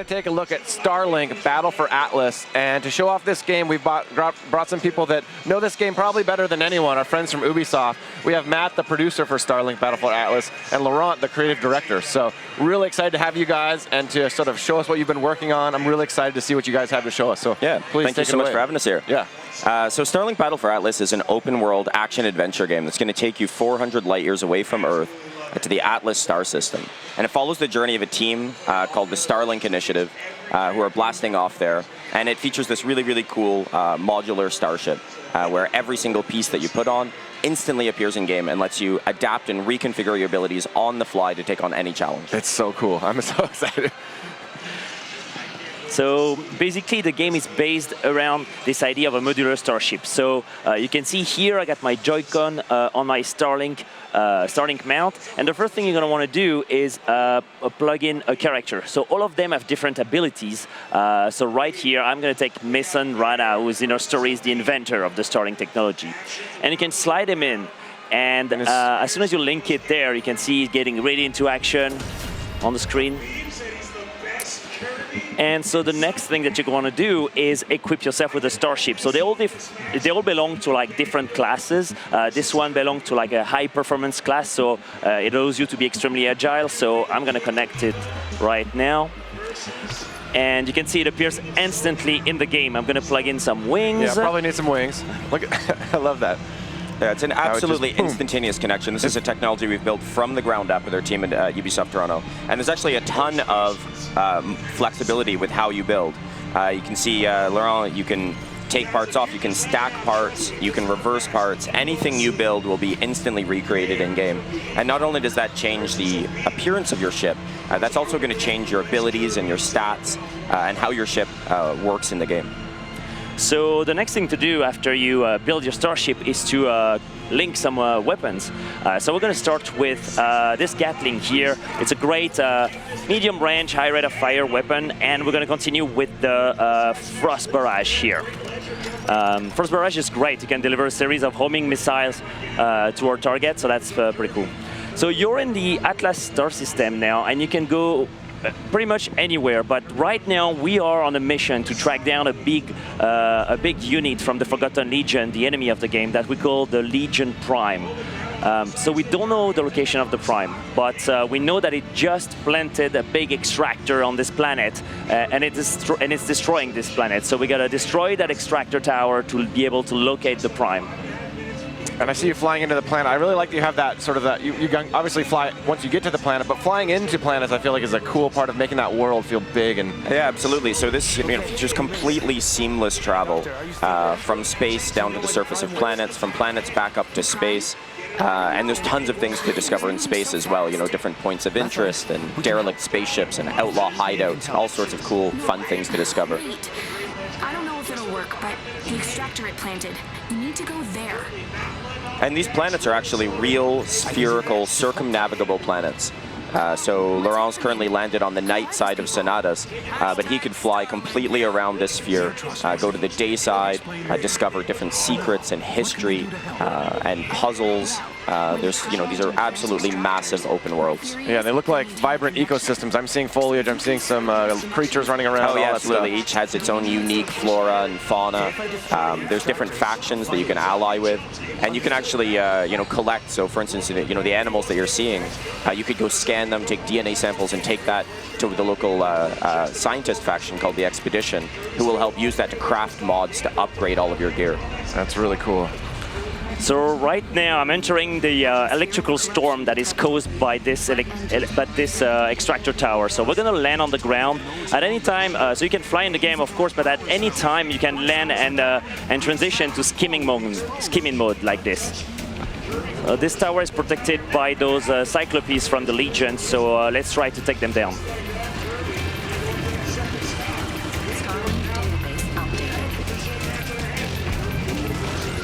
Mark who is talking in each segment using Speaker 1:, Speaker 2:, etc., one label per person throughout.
Speaker 1: to take a look at Starlink Battle for Atlas. And to show off this game, we've brought some people that know this game probably better than anyone, our friends from Ubisoft. We have Matt, the producer for Starlink Battle for Atlas, and Laurent, the creative director. So really excited to have you guys and to sort of show us what you've been working on. I'm really excited to see what you guys have to show us. So
Speaker 2: yeah,
Speaker 1: please
Speaker 2: thank you so much for having us here.
Speaker 1: Yeah.
Speaker 2: So Starlink Battle for Atlas is an open-world action-adventure game that's going to take you 400 light years away from Earth to the Atlas star system. And it follows the journey of a team called the Starlink Initiative, who are blasting off there. And it features this really, really cool modular starship, where every single piece that you put on instantly appears in-game and lets you adapt and reconfigure your abilities on the fly to take on any challenge.
Speaker 1: It's so cool. I'm so excited.
Speaker 3: So basically, the game is based around this idea of a modular starship. So you can see here, I got my Joy-Con on my Starlink mount. And the first thing you're going to want to do is plug in a character. So all of them have different abilities. So right here, I'm going to take Mason Rana, who is in our story is the inventor of the Starlink technology. And you can slide him in. And as soon as you link it there, you can see it getting ready into action on the screen. And so the next thing that you want to do is equip yourself with a starship. So they all belong to like different classes. This one belongs to like a high performance class, so it allows you to be extremely agile. So I'm going to connect it right now. And you can see it appears instantly in the game. I'm going to plug in some wings.
Speaker 1: Yeah, probably need some wings. Look, I love that.
Speaker 2: Yeah, it's an absolutely instantaneous connection. This is a technology we've built from the ground up with our team at Ubisoft Toronto. And there's actually a ton of flexibility with how you build. You can see, Laurent, you can take parts off, you can stack parts, you can reverse parts. Anything you build will be instantly recreated in-game. And not only does that change the appearance of your ship, that's also going to change your abilities and your stats and how your ship works in the game.
Speaker 3: So the next thing to do after you build your starship is to link some weapons. So we're going to start with this Gatling here. It's a great medium range, high rate of fire weapon, and we're going to continue with the Frost Barrage here. Frost Barrage is great. You can deliver a series of homing missiles to our target, so that's pretty cool. So you're in the Atlas star system now, and you can go pretty much anywhere, but right now we are on a mission to track down a big unit from the Forgotten Legion, the enemy of the game, that we call the Legion Prime. So we don't know the location of the Prime, but we know that it just planted a big extractor on this planet, and it's destroying this planet. So we gotta destroy that extractor tower to be able to locate the Prime.
Speaker 1: And I see you flying into the planet. I really like that you have that sort of that. You can obviously fly once you get to the planet, but flying into planets, I feel like, is a cool part of making that world feel big. And
Speaker 2: yeah, absolutely. So this features completely seamless travel from space down to the surface of planets, from planets back up to space. And there's tons of things to discover in space as well. You know, different points of interest and derelict spaceships and outlaw hideouts, all sorts of cool, fun things to discover.
Speaker 4: I don't know if it'll work, but the extractor it planted, you need to go there.
Speaker 2: And these planets are actually real, spherical, circumnavigable planets. So Laurent's currently landed on the night side of Sonatas, but he could fly completely around this sphere, go to the day side, discover different secrets and history and puzzles. These are absolutely massive open worlds.
Speaker 1: Yeah, they look like vibrant ecosystems. I'm seeing foliage. I'm seeing some creatures running around.
Speaker 2: Oh yeah, absolutely. Each has its own unique flora and fauna. There's different factions that you can ally with, and you can actually collect. So, for instance, the animals that you're seeing, you could go scan them, take DNA samples, and take that to the local scientist faction called the Expedition, who will help use that to craft mods to upgrade all of your gear.
Speaker 1: That's really cool.
Speaker 3: So right now I'm entering the electrical storm that is caused by this extractor tower. So we're going to land on the ground at any time. So you can fly in the game, of course, but at any time you can land and transition to skimming mode like this. This tower is protected by those Cyclopes from the Legion, so let's try to take them down.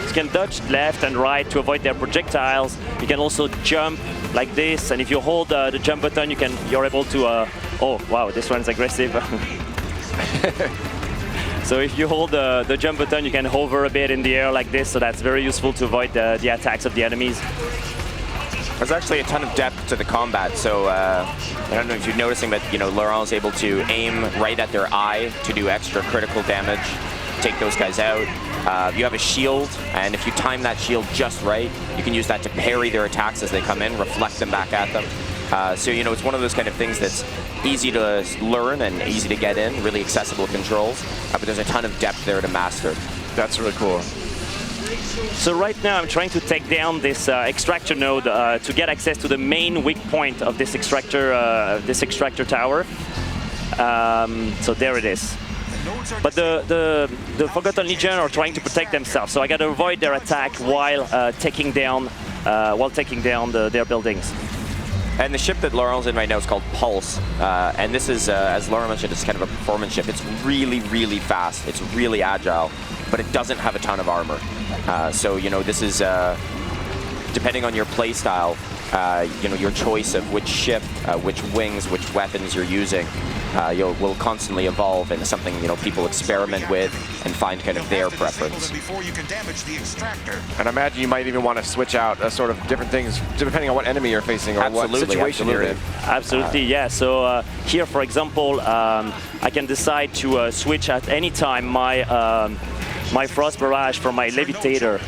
Speaker 3: You can dodge left and right to avoid their projectiles. You can also jump like this, and if you hold the jump button, you're able to. Oh wow, this one's aggressive. So if you hold the jump button, you can hover a bit in the air like this, so that's very useful to avoid the attacks of the enemies.
Speaker 2: There's actually a ton of depth to the combat, so I don't know if you're noticing, but Laurent is able to aim right at their eye to do extra critical damage, take those guys out. You have a shield, and if you time that shield just right, you can use that to parry their attacks as they come in, reflect them back at them. So it's one of those kind of things that's easy to learn and easy to get in, really accessible controls, but there's a ton of depth there to master.
Speaker 1: That's really cool.
Speaker 3: So right now I'm trying to take down this extractor node to get access to the main weak point of this extractor tower. So there it is. But the Forgotten Legion are trying to protect themselves, so I got to avoid their attack while taking down their buildings.
Speaker 2: And the ship that Laurent's in right now is called Pulse, and this is, as Laurent mentioned, it's kind of a performance ship. It's really, really fast. It's really agile, but it doesn't have a ton of armor. So this is depending on your play style, your choice of which ship, which wings, which weapons you're using, will constantly evolve into something people experiment with and find kind of their preference.
Speaker 1: And I imagine you might even want to switch out sort of different things depending on what enemy you're facing or what situation you're in.
Speaker 3: Absolutely, yeah. So here, for example, I can decide to switch at any time my Frost Barrage for my Levitator.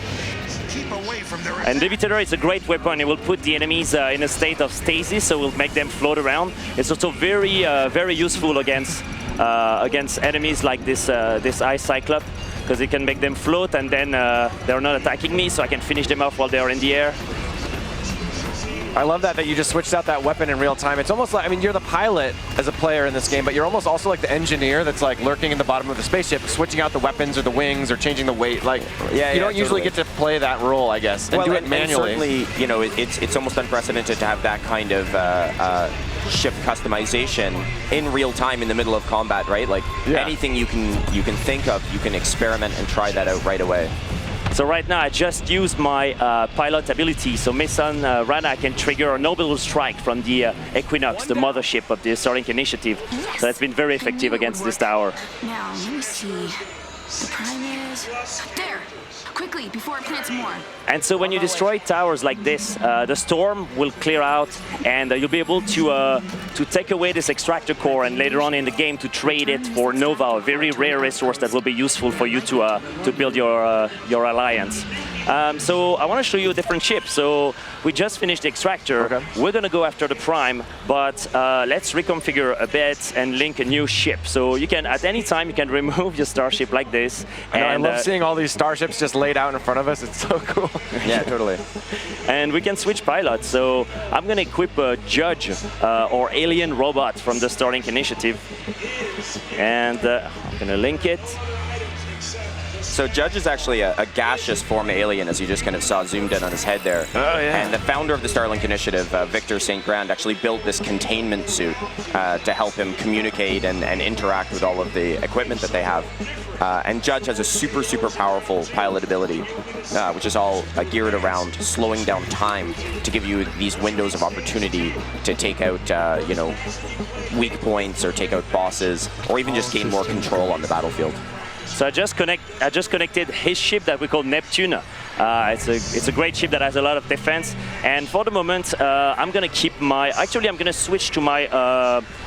Speaker 3: And Levitator is a great weapon. It will put the enemies in a state of stasis, so it will make them float around. It's also very, very useful against enemies like this Ice Cyclops, because it can make them float, and then they're not attacking me, so I can finish them off while they're in the air.
Speaker 1: I love that you just switched out that weapon in real time. It's almost like, I mean, you're the pilot as a player in this game, but you're almost also like the engineer that's like lurking in the bottom of the spaceship, switching out the weapons or the wings or changing the weight. Like, you don't usually get to play that role, I guess, and do it manually.
Speaker 2: And certainly, it's almost unprecedented to have that kind of ship customization in real time in the middle of combat, right? Like anything you can think of, you can experiment and try that out right away.
Speaker 3: So right now I just used my pilot ability, so Mason Rana can trigger an orbital strike from the Equinox, the mothership of the Starlink initiative.
Speaker 4: Yes.
Speaker 3: So that's been very effective against this tower.
Speaker 4: Now, let me see. The prime is... There! Quickly, before it plants more.
Speaker 3: And so when you destroy towers like this, the storm will clear out, and you'll be able to take away this extractor core, and later on in the game to trade it for Nova, a very rare resource that will be useful for you to build your alliance. So I want to show you a different ship. So we just finished the extractor.
Speaker 1: Okay.
Speaker 3: We're going to go after the prime, but let's reconfigure a bit and link a new ship. So you can, at any time, you can remove your starship like this.
Speaker 1: And
Speaker 3: I
Speaker 1: love seeing all these starships just laid out in front of us. It's so cool.
Speaker 2: Yeah, totally.
Speaker 3: And we can switch pilots. So I'm going to equip a Judge or alien robot from the Starlink initiative. And I'm going to link it.
Speaker 2: So Judge is actually a gaseous form alien, as you just kind of saw zoomed in on his head there.
Speaker 1: Oh, yeah.
Speaker 2: And the founder of the Starlink initiative, Victor St. Grand, actually built this containment suit to help him communicate and interact with all of the equipment that they have. And Judge has a super, super powerful pilot ability, which is all geared around slowing down time to give you these windows of opportunity to take out, weak points or take out bosses, or even just gain more control on the battlefield.
Speaker 3: So I just connected his ship that we call Neptune. It's a great ship that has a lot of defense. And for the moment, I'm gonna keep I'm gonna switch to my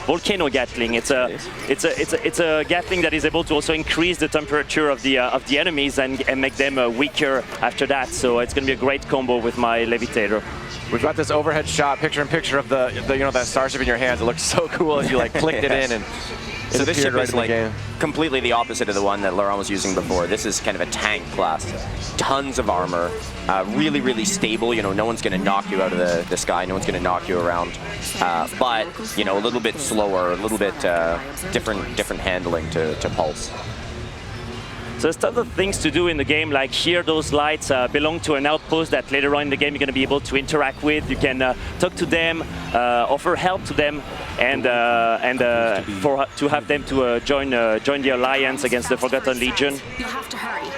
Speaker 3: Volcano Gatling. It's a Gatling that is able to also increase the temperature of the enemies and make them weaker after that. So it's gonna be a great combo with my Levitator.
Speaker 1: We've got this overhead shot, picture-in-picture of the that starship in your hands. It looks so cool as you like clicked it in and.
Speaker 2: So this ship
Speaker 1: right
Speaker 2: is like completely the opposite of the one that Laurent was using before. This is kind of a tank class. Tons of armor, really, really stable. No one's going to knock you out of the sky. No one's going to knock you around. But, a little bit slower, a little bit different handling to Pulse.
Speaker 3: So there's tons of things to do in the game, like here those lights belong to an outpost that later on in the game you're going to be able to interact with. You can talk to them, offer help to them, and to have them to join the alliance against the Forgotten Legion.
Speaker 4: You'll have to hurry.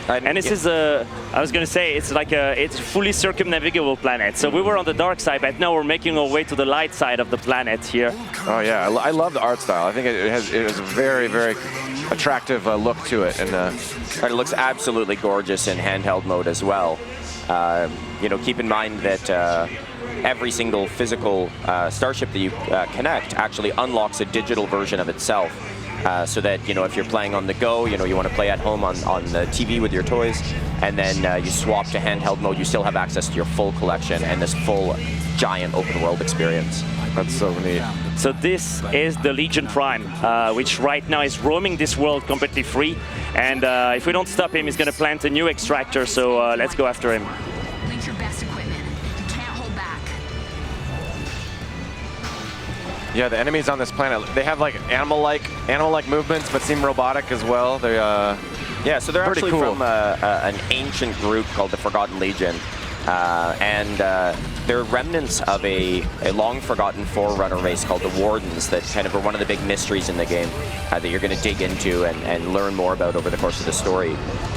Speaker 3: And this is a, I was going to say, it's like it's fully circumnavigable planet. So we were on the dark side, but now we're making our way to the light side of the planet here.
Speaker 1: Oh yeah, I love the art style. I think it has a very, very attractive look to it. And
Speaker 2: it looks absolutely gorgeous in handheld mode as well. You know, keep in mind that every single physical starship that you connect actually unlocks a digital version of itself. So that, you know, if you're playing on the go, you know, you want to play at home on the TV with your toys, and then you swap to handheld mode, you still have access to your full collection and this full giant open world experience.
Speaker 1: That's so neat.
Speaker 3: So this is the Legion Prime, which right now is roaming this world completely free. And if we don't stop him, he's going to plant a new extractor, so let's go after him.
Speaker 4: Link your best equipment. You can't hold back.
Speaker 1: Yeah, the enemies on this planet, they have like animal-like movements, but seem robotic as well. They
Speaker 2: yeah, so they're actually
Speaker 1: cool.
Speaker 2: from an ancient group called the Forgotten Legion, and they're remnants of a long-forgotten Forerunner race called the Wardens that kind of are one of the big mysteries in the game that you're going to dig into and learn more about over the course of the story.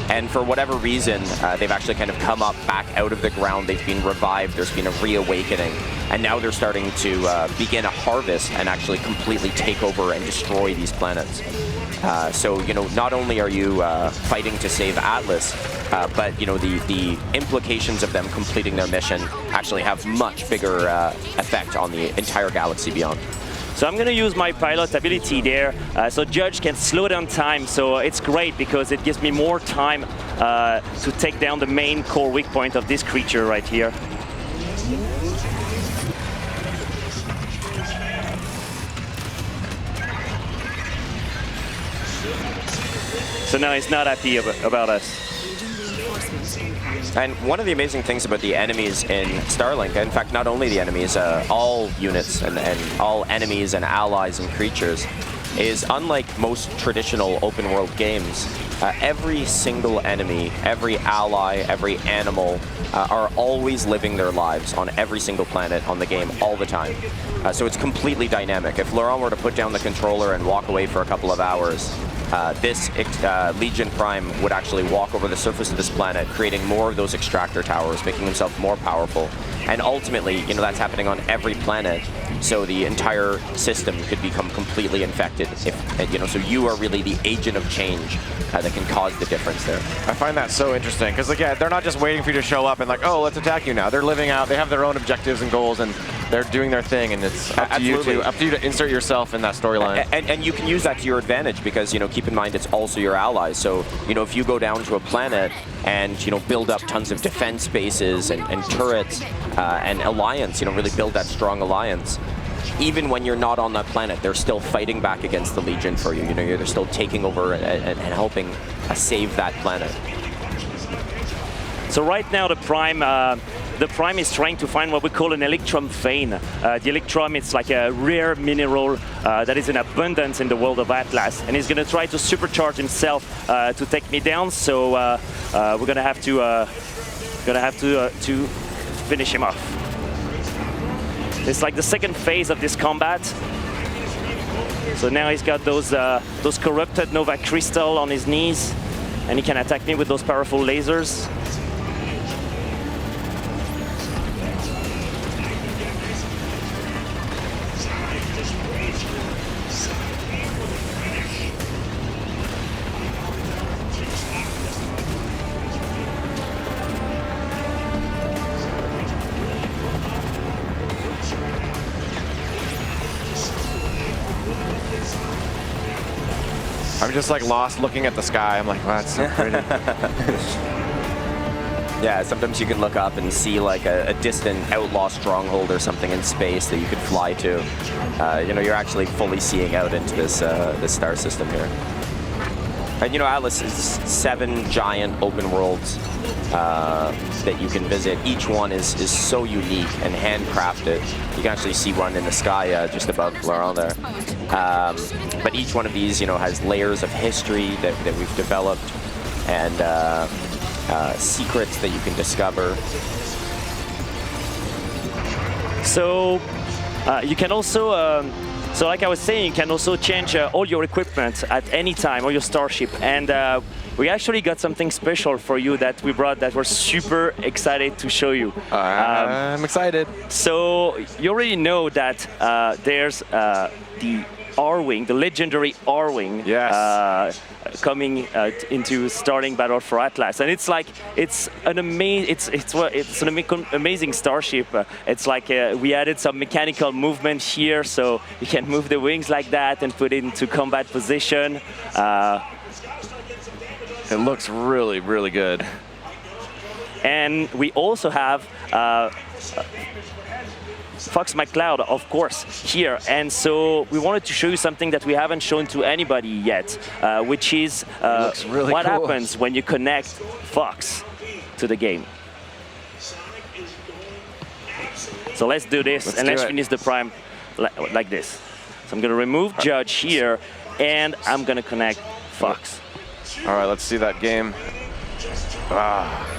Speaker 2: And for whatever reason, they've actually kind of come up back out of the ground. They've been revived. There's been a reawakening. And now they're starting to begin a harvest and actually completely take over and destroy these planets. So, you know, not only are you fighting to save Atlas, but, you know, the implications of them completing their mission actually have much bigger effect on the entire galaxy beyond.
Speaker 3: So I'm going to use my pilot ability there, so Judge can slow down time. So it's great because it gives me more time to take down the main core weak point of this creature right here. So now he's not happy about us.
Speaker 2: And one of the amazing things about the enemies in Starlink, in fact, not only the enemies, all units and all enemies and allies and creatures, is unlike most traditional open world games, every single enemy, every ally, every animal are always living their lives on every single planet on the game all the time. So it's completely dynamic. If Laurent were to put down the controller and walk away for a couple of hours, this Legion Prime would actually walk over the surface of this planet, creating more of those extractor towers, making himself more powerful. And ultimately, you know, that's happening on every planet, so the entire system could become completely infected. If, you know, so you are really the agent of change that can cause the difference there.
Speaker 1: I find that so interesting because, again, they're not just waiting for you to show up and like, oh, let's attack you now. They're living out. They have their own objectives and goals, and they're doing their thing. And it's up to you to insert yourself in that storyline.
Speaker 2: And you can use that to your advantage because, you know, keep in mind it's also your allies. So, you know, if you go down to a planet and, you know, build up tons of defense bases and turrets and alliance, you know, really build that strong alliance. Even when you're not on that planet, they're still fighting back against the Legion for you. You know, they're still taking over and helping save that planet.
Speaker 3: So right now the Prime is trying to find what we call an electrum vein. The electrum, it's like a rare mineral that is in abundance in the world of Atlas, and he's going to try to supercharge himself to take me down. So we're going to have to finish him off. It's like the second phase of this combat. So now he's got those corrupted Nova crystal on his knees, and he can attack me with those powerful lasers.
Speaker 1: I'm just like lost looking at the sky. I'm like, wow, that's so pretty.
Speaker 2: Yeah, sometimes you can look up and see like a distant outlaw stronghold or something in space that you could fly to. You know, you're actually fully seeing out into this star system here. And you know, Atlas is 7 giant open worlds that you can visit. Each one is so unique and handcrafted. You can actually see one in the sky just above Laurent there. But each one of these, you know, has layers of history that we've developed and secrets that you can discover.
Speaker 3: So you can also, so like I was saying, you can also change all your equipment at any time, or your starship. And we actually got something special for you that we brought that we're super excited to show you.
Speaker 1: I'm excited.
Speaker 3: So you already know that there's the R-Wing, the legendary R-Wing,
Speaker 1: Yes.
Speaker 3: coming into Starlink Battle for Atlas, and it's like it's an amazing starship. It's like we added some mechanical movement here, so you can move the wings like that and put it into combat position.
Speaker 1: It looks really, really good.
Speaker 3: And we also have Fox McCloud, of course, here. And so we wanted to show you something that we haven't shown to anybody yet, which is
Speaker 1: really
Speaker 3: what
Speaker 1: cool.
Speaker 3: happens when you connect Fox to the game. So let's do this, and let's finish the Prime like this. So I'm going to remove Judge here, and I'm going to connect Fox.
Speaker 1: All right, let's see that game. Ah.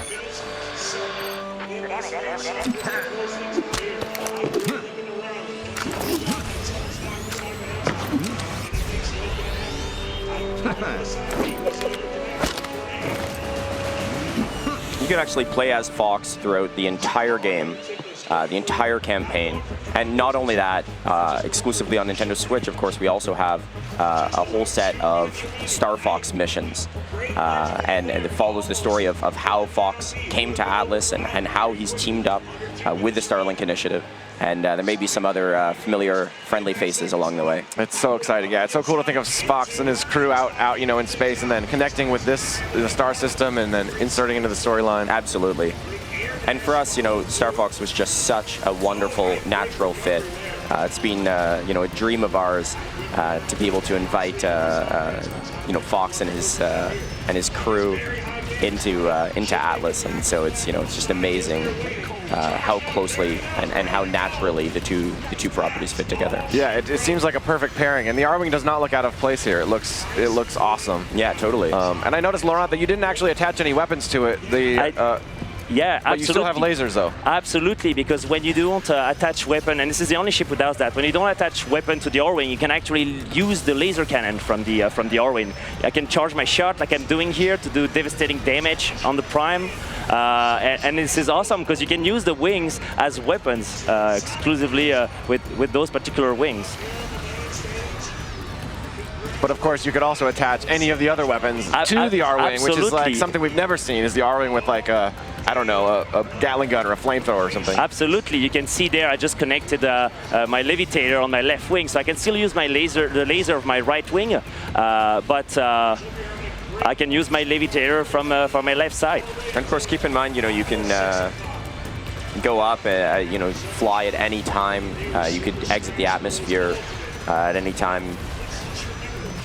Speaker 2: You can actually play as Fox throughout the entire game, the entire campaign. And not only that, exclusively on Nintendo Switch, of course, we also have a whole set of Star Fox missions. And it follows the story of how Fox came to Atlas and how he's teamed up with the Starlink initiative. And there may be some other familiar, friendly faces along the way.
Speaker 1: It's so exciting, yeah. It's so cool to think of Fox and his crew out, you know, in space, and then connecting with the star system, and then inserting into the storyline.
Speaker 2: Absolutely. And for us, you know, Star Fox was just such a wonderful, natural fit. It's been, you know, a dream of ours to be able to invite, you know, Fox and his crew into Atlas, and so it's, you know, it's just amazing how closely and how naturally the two properties fit together.
Speaker 1: Yeah, it seems like a perfect pairing, and the R-Wing does not look out of place here. It looks awesome.
Speaker 2: Yeah, totally.
Speaker 1: And I noticed, Laurent, that you didn't actually attach any weapons to it.
Speaker 3: Yeah,
Speaker 1: but
Speaker 3: absolutely.
Speaker 1: you still have lasers, though.
Speaker 3: Absolutely, because when you don't attach weapon, and this is the only ship who does that, when you don't attach weapon to the R-Wing, you can actually use the laser cannon from the R-Wing. I can charge my shot like I'm doing here to do devastating damage on the Prime. And this is awesome because you can use the wings as weapons exclusively with those particular wings.
Speaker 1: But of course, you could also attach any of the other weapons to the R-Wing, which is like something we've never seen, is the R-Wing with like a, I don't know, a Gatling gun or a flamethrower or something.
Speaker 3: Absolutely. You can see there I just connected my levitator on my left wing, so I can still use my laser, the laser of my right wing, but I can use my levitator from my left side.
Speaker 2: And of course, keep in mind, you know, you can go up, you know, fly at any time. You could exit the atmosphere at any time.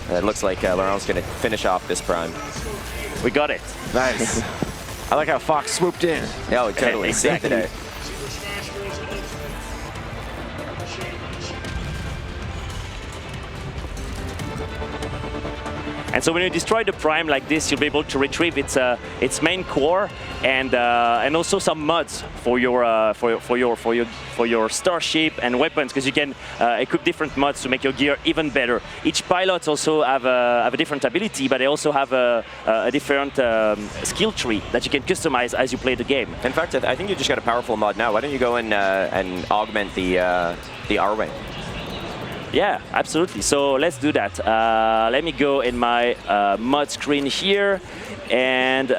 Speaker 2: It looks like Laurent's going to finish off this Prime.
Speaker 3: We got it.
Speaker 1: Nice. I like how Fox swooped in.
Speaker 2: Yeah, totally.
Speaker 3: Exactly.
Speaker 2: Today.
Speaker 3: And so when you destroy the Prime like this, you'll be able to retrieve its main core and also some mods for your starship and weapons, because you can equip different mods to make your gear even better. Each pilot also have a different ability, but they also have a different skill tree that you can customize as you play the game.
Speaker 2: In fact, I think you just got a powerful mod now. Why don't you go and augment the R-Wing?
Speaker 3: Yeah, absolutely. So let's do that. Let me go in my mod screen here. And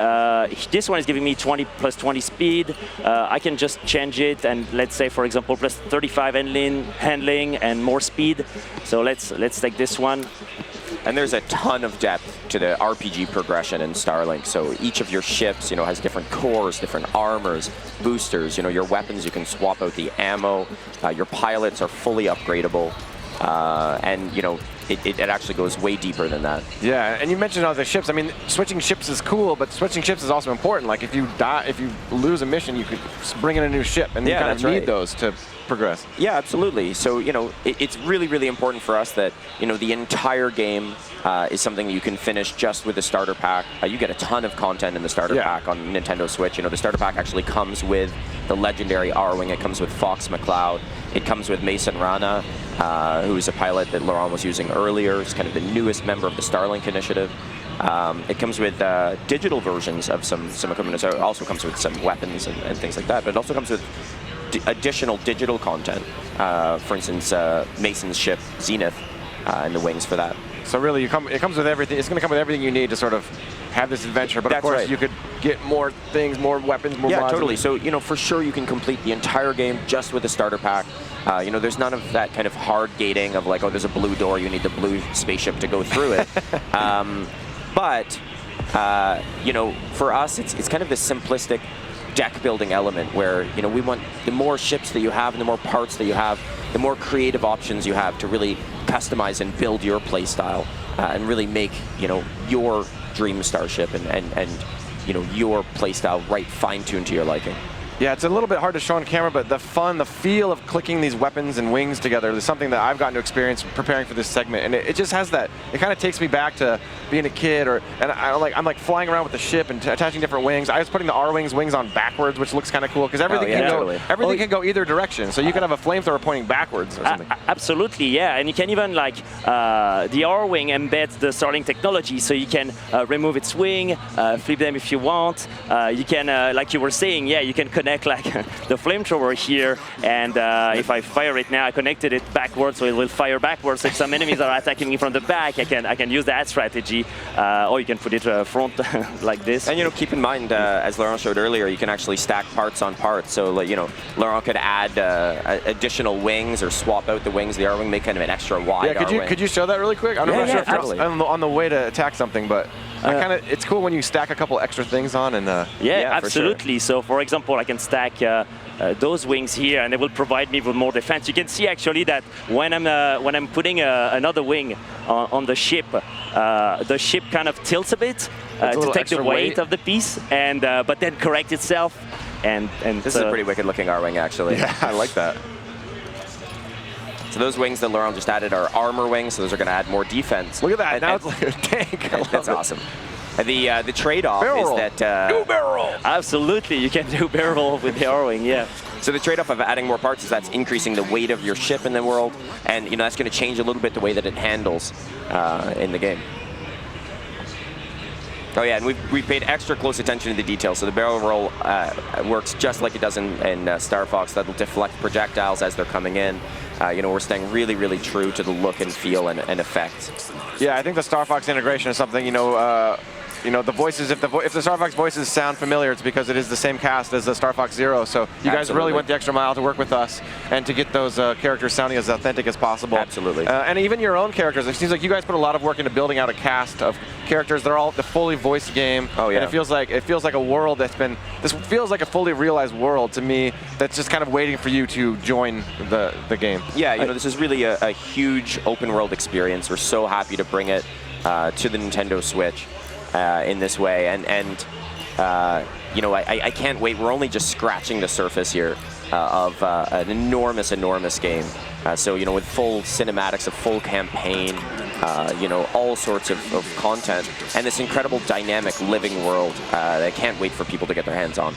Speaker 3: this one is giving me 20 plus 20 speed. I can just change it and let's say, for example, plus 35 handling and more speed. So let's take this one.
Speaker 2: And there's a ton of depth to the RPG progression in Starlink. So each of your ships, you know, has different cores, different armors, boosters. You know, your weapons, you can swap out the ammo. Your pilots are fully upgradable. And, you know, it actually goes way deeper than that.
Speaker 1: Yeah, and you mentioned all the ships. I mean, switching ships is cool, but switching ships is also important. Like, if you die, if you lose a mission, you could bring in a new ship, and you kind of need those to progress.
Speaker 2: Yeah, absolutely. So, you know, it's really, really important for us that, you know, the entire game is something you can finish just with the starter pack. You get a ton of content in the starter pack on Nintendo Switch. You know, the starter pack actually comes with the legendary R-Wing. It comes with Fox McCloud. It comes with Mason Rana, who is a pilot that Laurent was using earlier. He's kind of the newest member of the Starlink initiative. It comes with digital versions of some equipment. It also comes with some weapons and things like that. But it also comes with additional digital content. For instance, Mason's ship Zenith and the wings for that.
Speaker 1: So really, it comes with everything. It's going to come with everything you need to sort of have this adventure. But of course, you could get more things, more weapons, more mods.
Speaker 2: Yeah, totally. So, you know, for sure you can complete the entire game just with the starter pack. You know, there's none of that kind of hard gating of like, oh, there's a blue door, you need the blue spaceship to go through it. But, you know, for us, it's kind of this simplistic deck building element where, you know, we want the more ships that you have and the more parts that you have, the more creative options you have to really customize and build your play style and really make, you know, your dream starship and you know, your play style right fine-tuned to your liking.
Speaker 1: Yeah, it's a little bit hard to show on camera, but the fun, the feel of clicking these weapons and wings together is something that I've gotten to experience preparing for this segment, and it just has that. It kind of takes me back to being a kid, and I'm like flying around with the ship and attaching different wings. I was putting the R-wings on backwards, which looks kind of cool because everything can go either direction. So you can have a flamethrower pointing backwards or something.
Speaker 3: Absolutely, yeah, and you can even like the R-wing embeds the Starlink technology, so you can remove its wing, flip them if you want. You can, like you were saying, yeah, you can connect like the flamethrower here, and if I fire it now, I connected it backwards, so it will fire backwards. So if some enemies are attacking me from the back, I can use that strategy, or you can put it front like this.
Speaker 2: And you know, keep in mind, as Laurent showed earlier, you can actually stack parts on parts. So like, you know, Laurent could add additional wings or swap out the wings. The R-wing, make kind of an extra wide R-wing.
Speaker 1: Could you show that really quick? I'm not sure if you're on the way to attack something, but it's cool when you stack a couple extra things on. And
Speaker 3: yeah, absolutely. So for example, I can stack those wings here, and they will provide me with more defense. You can see actually that when I'm putting another wing on the ship kind of tilts a bit to take the weight of the piece, and but then correct itself. And
Speaker 2: this is a pretty wicked looking R-wing, actually.
Speaker 1: Yeah, I like that.
Speaker 2: So those wings that Laurent just added are armor wings, so those are going to add more defense.
Speaker 1: Look at that, now it's like a tank.
Speaker 2: That's awesome. The trade-off is that...
Speaker 1: do barrel!
Speaker 3: Absolutely, you can do barrel with the R-wing, yeah.
Speaker 2: So the trade-off of adding more parts is that's increasing the weight of your ship in the world, and you know that's going to change a little bit the way that it handles in the game. Oh yeah, and we've paid extra close attention to the details. So the barrel roll works just like it does in Star Fox. That'll deflect projectiles as they're coming in. You know, we're staying really, really true to the look and feel and effect.
Speaker 1: Yeah, I think the Star Fox integration is something, you know, the voices, if the Star Fox voices sound familiar, it's because it is the same cast as the Star Fox Zero. So you guys really went the extra mile to work with us and to get those characters sounding as authentic as possible.
Speaker 2: Absolutely.
Speaker 1: And even your own characters. It seems like you guys put a lot of work into building out a cast of characters. They're all the fully voiced game.
Speaker 2: Oh yeah.
Speaker 1: And it feels like a world that's been. This feels like a fully realized world to me. That's just kind of waiting for you to join the game.
Speaker 2: Yeah, you know, this is really a huge open world experience. We're so happy to bring it to the Nintendo Switch. In this way, and you know, I can't wait. We're only just scratching the surface here of an enormous game. So you know, with full cinematics, a full campaign, you know, all sorts of content, and this incredible dynamic living world. I can't wait for people to get their hands on.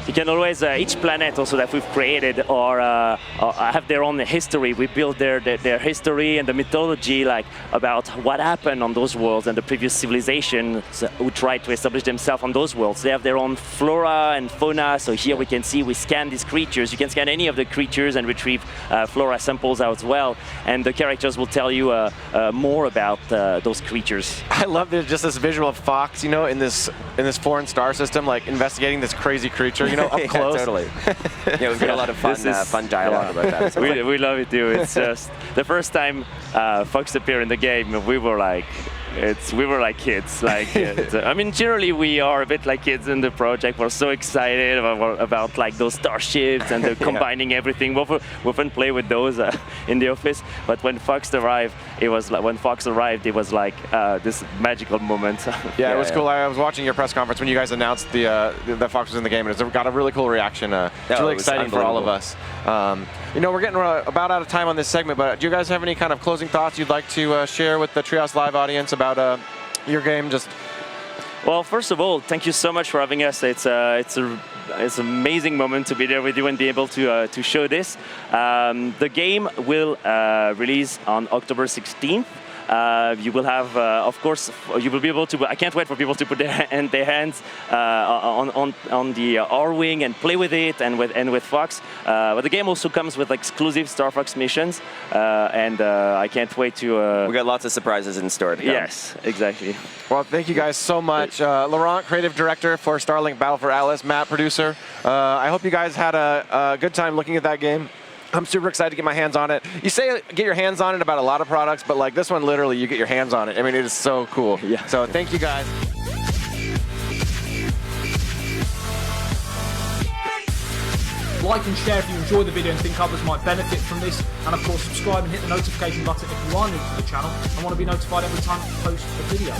Speaker 3: You can always, each planet also that we've created or have their own history. We build their history and the mythology, like about what happened on those worlds and the previous civilizations who tried to establish themselves on those worlds. They have their own flora and fauna. So here we can see, we scan these creatures. You can scan any of the creatures and retrieve flora samples out as well. And the characters will tell you more about those creatures.
Speaker 1: I love just this visual of Fox, you know, in this foreign star system, like investigating this crazy creature. You know, up close.
Speaker 2: Yeah, totally. Yeah, we've got a lot of fun dialogue about that. So
Speaker 3: we love it too. It's just the first time Fox appeared in the game, we were like kids. Like, I mean, generally we are a bit like kids in the project. We're so excited about like those starships and combining everything. We often play with those in the office. But when Fox arrived, it was like this magical moment.
Speaker 1: Yeah, it was cool. I was watching your press conference when you guys announced that Fox was in the game, and it got a really cool reaction. It's really exciting for all of us. You know, we're getting about out of time on this segment, but do you guys have any kind of closing thoughts you'd like to share with the Treehouse Live audience about your game?
Speaker 3: Well, first of all, thank you so much for having us. It's an amazing moment to be there with you and be able to show this. The game will release on October 16th. You will have, of course, you will be able to. I can't wait for people to put their hands on the R-Wing and play with it and with Fox. But the game also comes with exclusive Star Fox missions, and I can't wait to.
Speaker 2: We got lots of surprises in store to come.
Speaker 3: Yes, exactly.
Speaker 1: Well, thank you guys so much. Laurent, creative director for Starlink Battle for Atlas. Matt, producer. I hope you guys had a good time looking at that game. I'm super excited to get my hands on it. You say get your hands on it about a lot of products, but like this one, literally, you get your hands on it. I mean, it is so cool.
Speaker 3: Yeah.
Speaker 1: So thank you guys.
Speaker 5: Like and share if you enjoy the video and think others might benefit from this, and of course subscribe and hit the notification button if you are new to the channel and want to be notified every time I post a video.